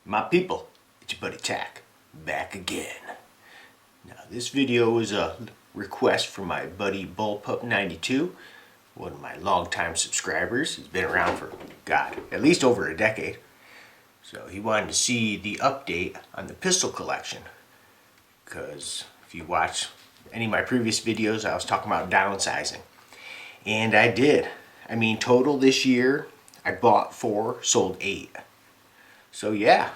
My people, it's your buddy Tack, back again. Now this video is a request from my buddy Bullpup92, one of my longtime subscribers. He's been around for, God, at least over a decade. So he wanted to see the update on the pistol collection. Because if you watch any of my previous videos, I was talking about downsizing. And I did. I mean, total this year, I bought 4, sold 8. So yeah,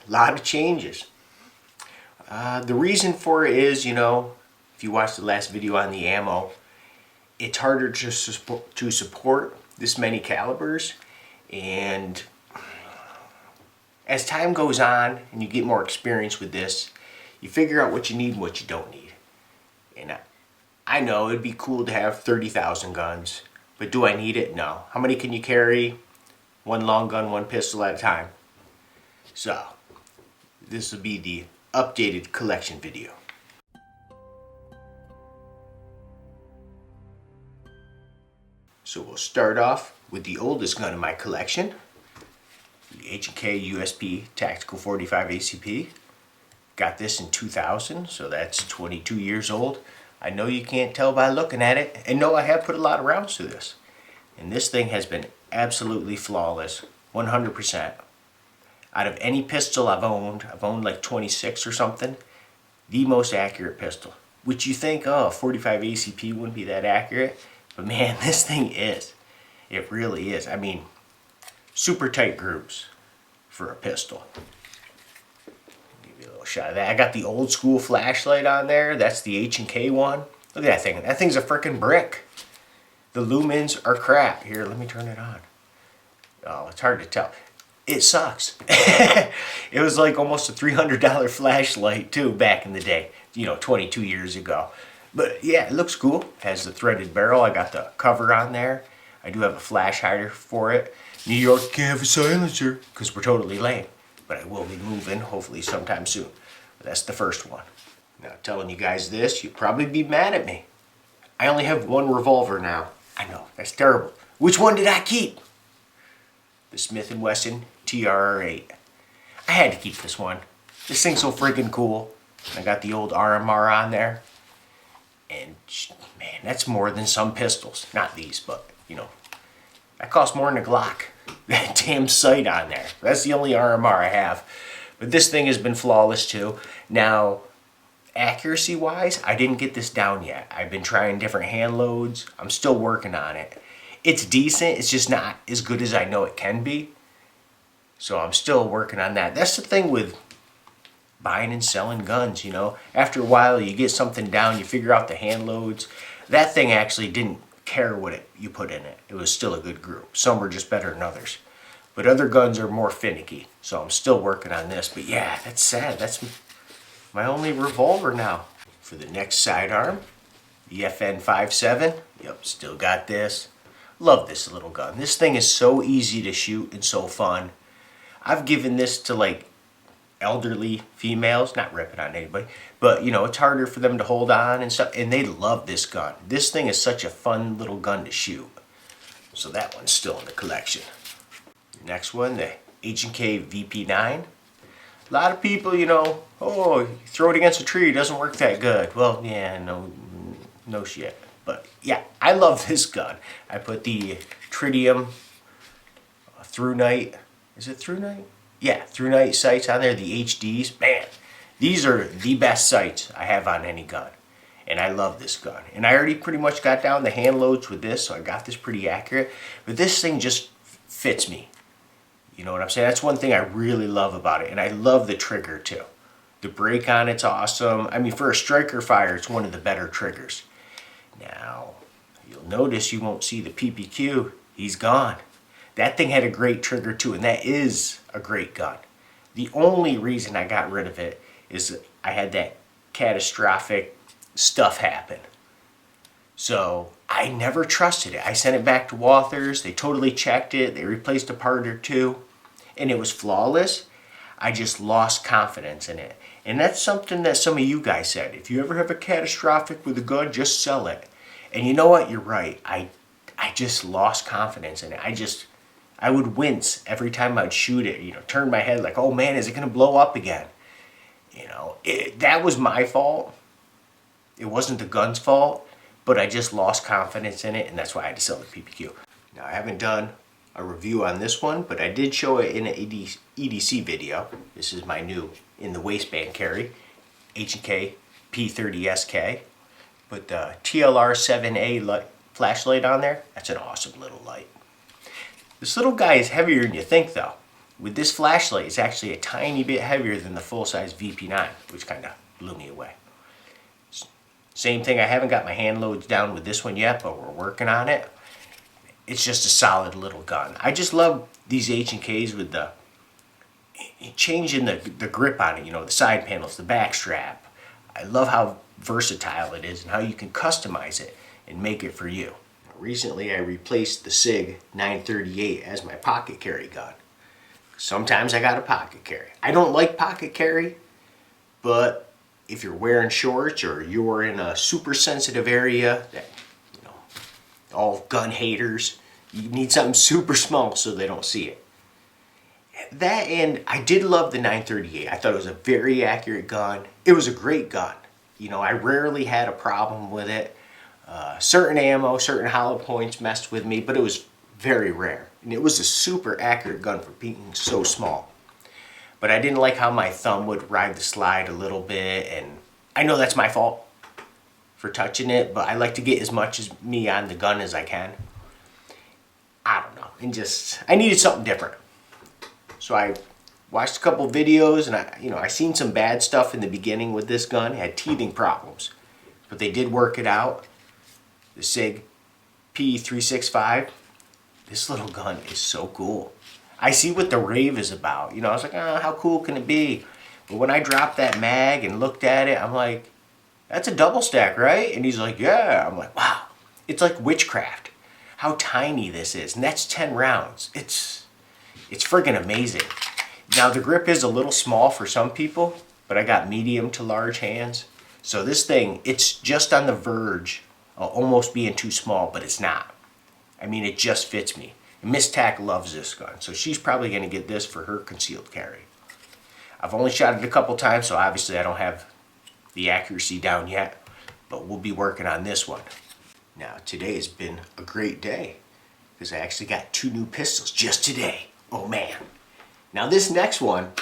a lot of changes. The reason for it is, if you watched the last video on the ammo, it's harder to support this many calibers. And as time goes on and you get more experience with this, you figure out what you need and what you don't need. And I know it'd be cool to have 30,000 guns, but do I need it? No. How many can you carry? One long gun, one pistol at a time. So, this will be the updated collection video. So we'll start off with the oldest gun in my collection, the H&K USP Tactical 45 ACP. Got this in 2000, so that's 22 years old. I know you can't tell by looking at it, and no, I have put a lot of rounds to this. And this thing has been absolutely flawless, 100%. Out of any pistol I've owned like 26 or something, the most accurate pistol. Which you think, oh, 45 ACP wouldn't be that accurate, but man, this thing is. It really is. I mean, super tight grooves for a pistol. Give you a little shot of that. I got the old school flashlight on there. That's the H&K one. Look at that thing. That thing's a freaking brick. The lumens are crap. Here, let me turn it on. Oh, it's hard to tell. It sucks. It was like almost a $300 flashlight too back in the day, 22 years ago. But yeah, it looks cool. Has the threaded barrel. I got the cover on there. I do have a flash hider for it. New York can't have a silencer because we're totally lame. But I will be moving hopefully sometime soon. But that's the first one. Now telling you guys this, you'd probably be mad at me. I only have one revolver now. I know, that's terrible. Which one did I keep? The Smith & Wesson TR8. I had to keep this one. This thing's so friggin' cool. I got the old RMR on there. And man, that's more than some pistols. Not these, but that costs more than a Glock. That damn sight on there. That's the only RMR I have. But this thing has been flawless too. Now, accuracy wise, I didn't get this down yet. I've been trying different hand loads. I'm still working on it. It's decent, it's just not as good as I know it can be. So I'm still working on that. That's the thing with buying and selling guns, After a while you get something down, you figure out the hand loads. That thing actually didn't care what you put in it. It was still a good group. Some were just better than others. But other guns are more finicky. So I'm still working on this. But yeah, that's sad. That's my only revolver now. For the next sidearm, the FN57. Yep, still got this. Love this little gun. This thing is so easy to shoot and so fun. I've given this to like elderly females, not ripping on anybody, but it's harder for them to hold on and stuff, and they love this gun. This thing is such a fun little gun to shoot. So that one's still in the collection. The next one, the H&K VP9. A lot of people, oh, you throw it against a tree, it doesn't work that good. Well, yeah, no shit. But yeah, I love this gun. I put the tritium through night. Is it through night? Yeah, through night sights on there, the HDs. Man, these are the best sights I have on any gun. And I love this gun. And I already pretty much got down the hand loads with this, so I got this pretty accurate. But this thing just fits me. You know what I'm saying? That's one thing I really love about it. And I love the trigger too. The brake on it's awesome. I mean, for a striker fire, it's one of the better triggers. Now, you'll notice you won't see the PPQ. He's gone. That thing had a great trigger too, and that is a great gun. The only reason I got rid of it is I had that catastrophic stuff happen. So I never trusted it. I sent it back to Walthers. They totally checked it. They replaced a part or two, and it was flawless. I just lost confidence in it. And that's something that some of you guys said. If you ever have a catastrophic with a gun, just sell it. And you know what? You're right. I just lost confidence in it. I would wince every time I'd shoot it, you know, turn my head like, oh man, is it gonna blow up again? You know, that was my fault. It wasn't the gun's fault, but I just lost confidence in it, and that's why I had to sell the PPQ. Now, I haven't done a review on this one, but I did show it in an EDC video. This is my new in the waistband carry, H&K P30SK. Put the TLR7A flashlight on there. That's an awesome little light. This little guy is heavier than you think though. With this flashlight, it's actually a tiny bit heavier than the full-size VP9, which kind of blew me away. Same thing, I haven't got my hand loads down with this one yet, but we're working on it. It's just a solid little gun. I just love these H&Ks with the changing the grip on it, you know, the side panels, the back strap. I love how versatile it is and how you can customize it and make it for you. Recently, I replaced the Sig 938 as my pocket carry gun. Sometimes I got a pocket carry. I don't like pocket carry, but if you're wearing shorts or you're in a super sensitive area, that, you know, all gun haters, you need something super small so they don't see it. That, and I did love the 938. I thought it was a very accurate gun. It was a great gun. You know, I rarely had a problem with it. Certain ammo, certain hollow points messed with me, but it was very rare. And it was a super accurate gun for being so small. But I didn't like how my thumb would ride the slide a little bit, and I know that's my fault for touching it, but I like to get as much as me on the gun as I can. I don't know, and just, I needed something different. So I watched a couple videos, and I seen some bad stuff in the beginning with this gun. It had teething problems, but they did work it out. The Sig P365, this little gun is so cool. I see what the rave is about. You know, I was like, oh, how cool can it be? But when I dropped that mag and looked at it, I'm like, that's a double stack, right? And he's like, yeah. I'm like, wow. It's like witchcraft. How tiny this is. And that's 10 rounds. It's friggin' amazing. Now, the grip is a little small for some people, but I got medium to large hands. So this thing, it's just on the verge of almost being too small, but it's not. I mean, it just fits me. And Miss Tack loves this gun, so she's probably going to get this for her concealed carry. I've only shot it a couple times, so obviously I don't have the accuracy down yet, but we'll be working on this one. Now, today has been a great day, because I actually got 2 new pistols just today. Oh man. Now this next one,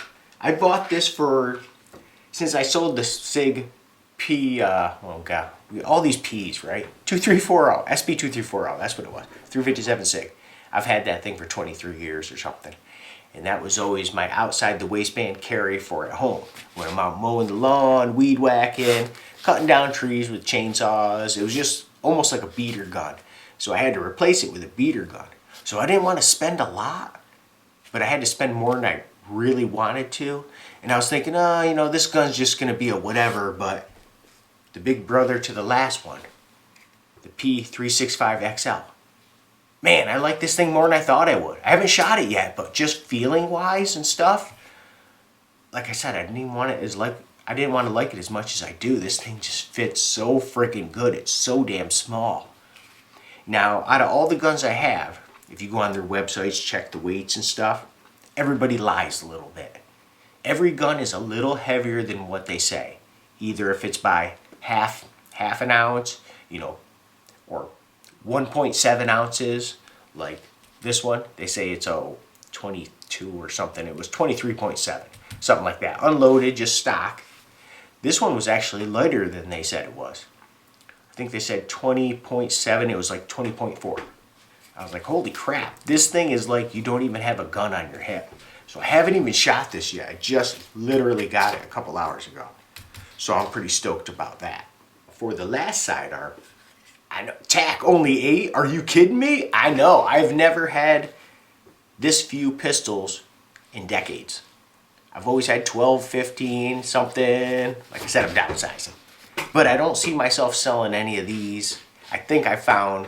I bought this for, since I sold the Sig P, oh god, all these P's, right? 2340, SP2340, that's what it was. 357 Sig. I've had that thing for 23 years or something. And that was always my outside the waistband carry for at home. When I'm out mowing the lawn, weed whacking, cutting down trees with chainsaws. It was just almost like a beater gun. So I had to replace it with a beater gun. So I didn't want to spend a lot, but I had to spend more than I really wanted to. And I was thinking, oh, you know, this gun's just going to be a whatever, but the big brother to the last one, the P365XL. Man, I like this thing more than I thought I would. I haven't shot it yet, but just feeling wise and stuff, like I said, I didn't want to like it as much as I do. This thing just fits so freaking good. It's so damn small. Now, out of all the guns I have, if you go on their websites, check the weights and stuff, everybody lies a little bit. Every gun is a little heavier than what they say. Either if it's by half an ounce, you know, or 1.7 ounces, like this one, they say it's 22 or something. It was 23.7, something like that. Unloaded, just stock. This one was actually lighter than they said it was. I think they said 20.7, it was like 20.4. I was like, holy crap, this thing is like you don't even have a gun on your hip. So I haven't even shot this yet. I just literally got it a couple hours ago. So I'm pretty stoked about that. For the last sidearm, I know, tack only 8? Are you kidding me? I know, I've never had this few pistols in decades. I've always had 12, 15, something. Like I said, I'm downsizing. But I don't see myself selling any of these. I think I found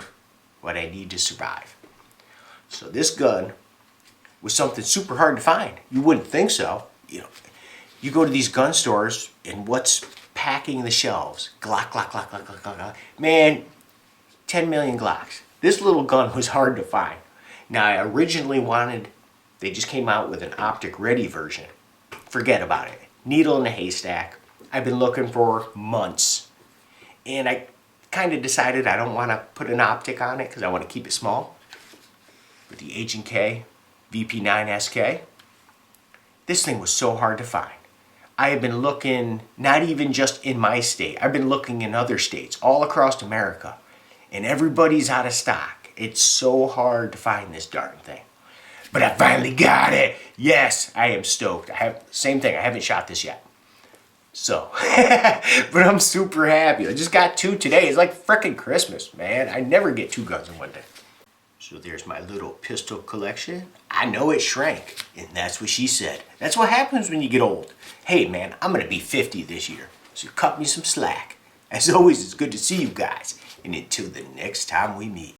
what I need to survive. So this gun was something super hard to find. You wouldn't think so. You know, you go to these gun stores and what's packing the shelves? Glock, Glock, Glock, Glock, Glock, Glock, Glock. Man, 10 million Glocks. This little gun was hard to find. Now I originally wanted, they just came out with an optic ready version. Forget about it. Needle in a haystack. I've been looking for months. And I kind of decided I don't want to put an optic on it because I want to keep it small. With the H&K VP9 SK, this thing was so hard to find. I have been looking, not even just in my state, I've been looking in other states, all across America, and everybody's out of stock. It's so hard to find this darn thing. But I finally got it. Yes, I am stoked. Same thing, I haven't shot this yet. So, but I'm super happy. I just got 2 today. It's like frickin' Christmas, man. I never get 2 guns in one day. So there's my little pistol collection. I know it shrank, and that's what she said. That's what happens when you get old. Hey man, I'm gonna be 50 this year, so cut me some slack. As always, it's good to see you guys, and until the next time we meet.